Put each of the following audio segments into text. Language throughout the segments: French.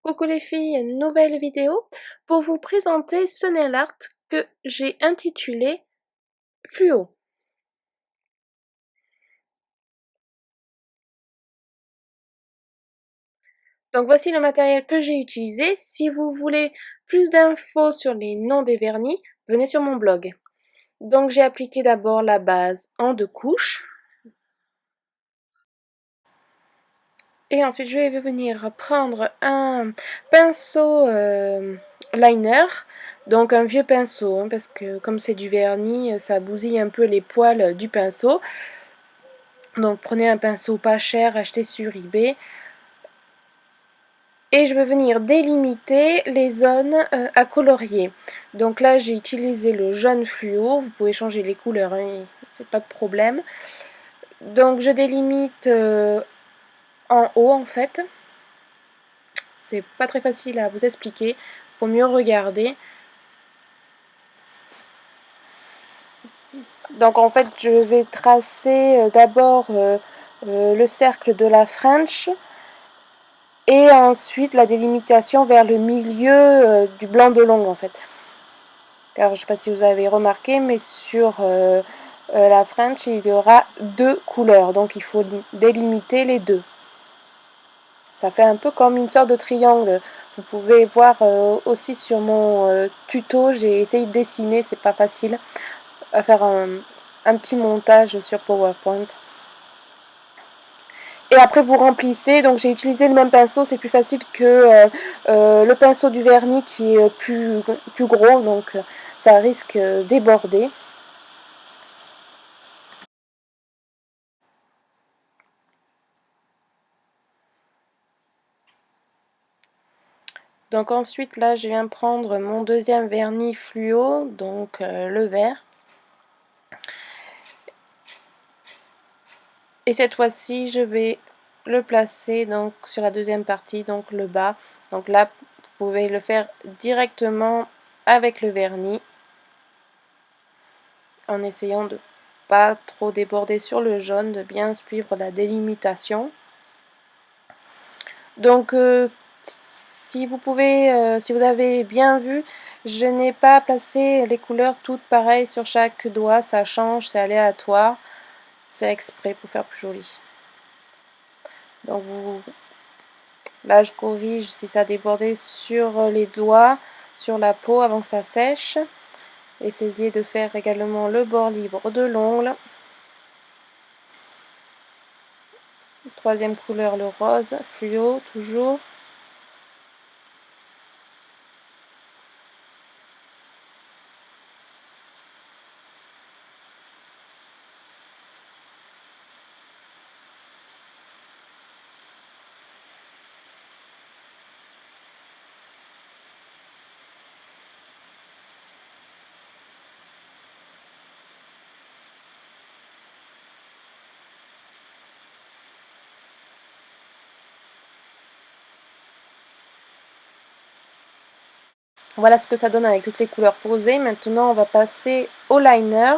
Coucou les filles, une nouvelle vidéo pour vous présenter ce nail art que j'ai intitulé Fluo. Donc voici le matériel que j'ai utilisé. Si vous voulez plus d'infos sur les noms des vernis, venez sur mon blog. Donc j'ai appliqué d'abord la base en 2 couches. Et ensuite je vais venir prendre un pinceau liner, donc un vieux pinceau, hein, parce que comme c'est du vernis, ça bousille un peu les poils du pinceau. Donc prenez un pinceau pas cher acheté sur eBay. Et je vais venir délimiter les zones à colorier. Donc là j'ai utilisé le jaune fluo, vous pouvez changer les couleurs, hein, c'est pas de problème. Donc je délimite en haut en fait. C'est pas très facile à vous expliquer, faut mieux regarder. Donc en fait je vais tracer d'abord le cercle de la French et ensuite la délimitation vers le milieu du blanc de l'ongle en fait. Car je ne sais pas si vous avez remarqué, mais sur la French il y aura 2 couleurs, donc il faut délimiter les deux. Ça fait un peu comme une sorte de triangle. Vous pouvez voir aussi sur mon tuto, j'ai essayé de dessiner, c'est pas facile, à faire un petit montage sur PowerPoint. Et après vous remplissez, donc j'ai utilisé le même pinceau, c'est plus facile que le pinceau du vernis qui est plus gros, donc ça risque de déborder. Donc ensuite là je viens prendre mon deuxième vernis fluo, donc le vert. Et cette fois-ci je vais le placer donc sur la deuxième partie, donc le bas. Donc là vous pouvez le faire directement avec le vernis en essayant de pas trop déborder sur le jaune, de bien suivre la délimitation. Donc si vous avez bien vu, je n'ai pas placé les couleurs toutes pareilles sur chaque doigt, ça change, c'est aléatoire, c'est exprès pour faire plus joli. Donc là je corrige si ça débordait sur les doigts, sur la peau avant que ça sèche. Essayez de faire également le bord libre de l'ongle. Troisième couleur, le rose, fluo toujours. Voilà ce que ça donne avec toutes les couleurs posées. Maintenant on va passer au liner.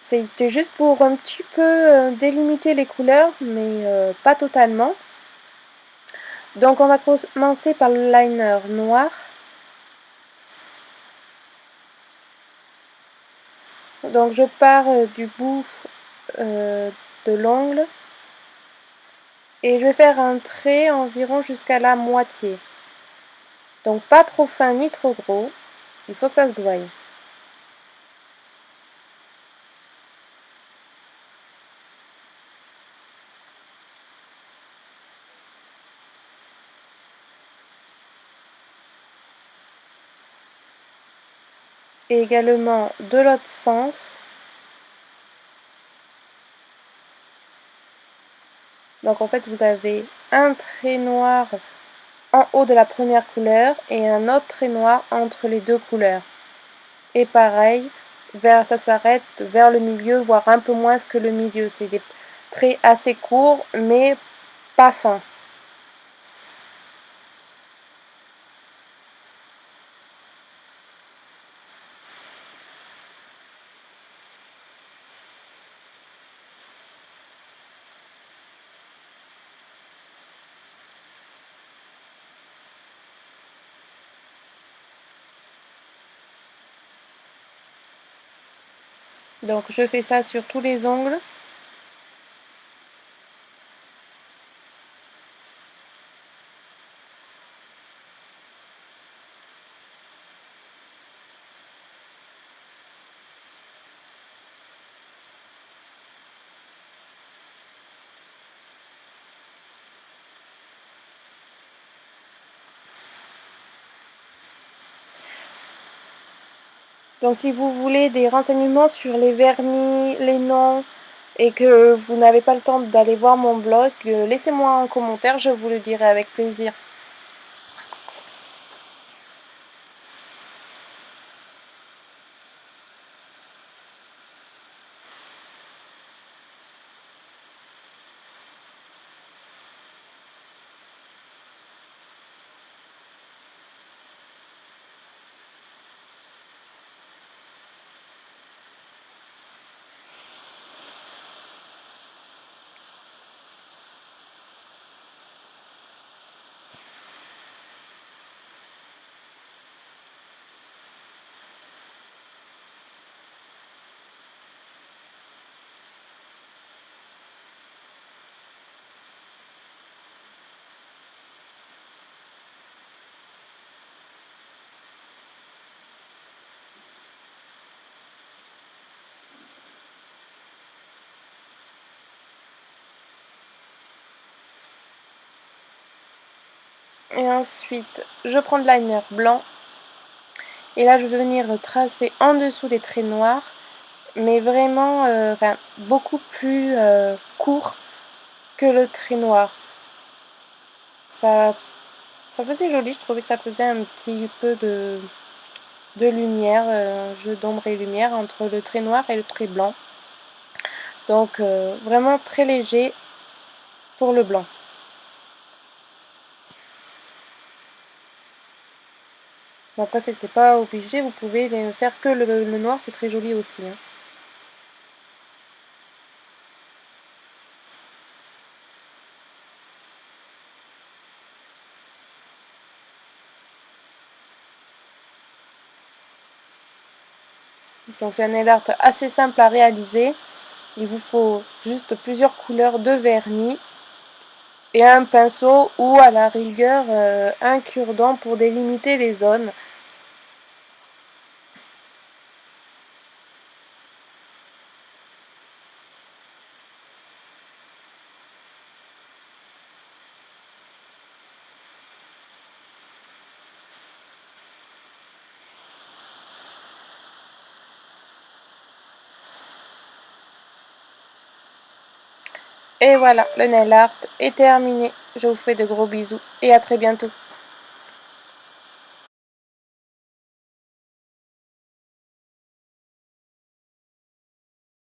C'était juste pour un petit peu délimiter les couleurs, mais pas totalement. Donc on va commencer par le liner noir. Donc je pars du bout de l'ongle et je vais faire un trait environ jusqu'à la moitié. Donc pas trop fin ni trop gros, il faut que ça se voie. Et également de l'autre sens. Donc en fait vous avez un trait noir en haut de la première couleur et un autre trait noir entre les deux couleurs. Et pareil, ça s'arrête vers le milieu, voire un peu moins que le milieu. C'est des traits assez courts, mais pas fins. Donc je fais ça sur tous les ongles. Donc si vous voulez des renseignements sur les vernis, les noms, et que vous n'avez pas le temps d'aller voir mon blog, laissez-moi un commentaire, je vous le dirai avec plaisir. Et ensuite, je prends de liner blanc. Et là, je vais venir tracer en dessous des traits noirs, mais vraiment beaucoup plus court que le trait noir. Ça faisait joli, je trouvais que ça faisait un petit peu de lumière, jeu d'ombre et lumière entre le trait noir et le trait blanc. Donc vraiment très léger pour le blanc. Après, c'était pas obligé, vous pouvez faire que le noir, c'est très joli aussi. Hein. Donc c'est un nail art assez simple à réaliser. Il vous faut juste plusieurs couleurs de vernis et un pinceau ou à la rigueur un cure-dent pour délimiter les zones. Et voilà, le nail art est terminé. Je vous fais de gros bisous et à très bientôt.